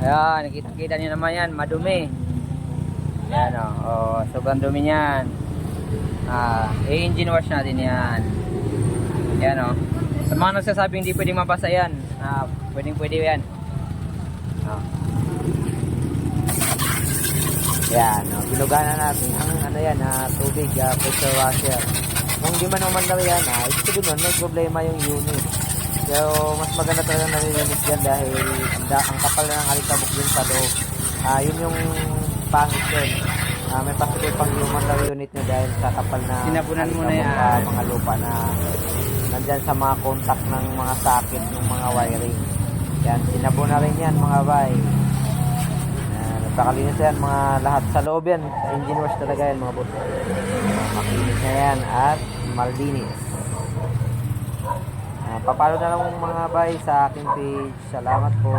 Ayan, nakita niyo naman yan, madumi. Ayan o, sobrang dumi niyan. I-engine wash natin yan. Ayan o. Sa mga nagsasabing hindi pwedeng mabasa yan, pwede yan. Ayan, binugana natin ang ano yan, tubig, pressure washer. Kung di man umandar yan, ibig sabihin nun, may problema yung unit. Pero mas maganda talaga narinig yan dahil ang kapal na ng alikabok din sa loob. Yun yung pangit yun. May possible pang umandar unit nyo dahil sa kapal na sinabunan mo na yan. Mga lupa na nandyan sa mga contact ng mga socket ng mga wiring. Yan, sinabo na rin yan mga bay. Nakalinis yan mga lahat sa loob yan. Engine wash talaga yan mga boss. Makinis na yan at malinis. Papalo na lang mga bay sa aking page. Salamat po.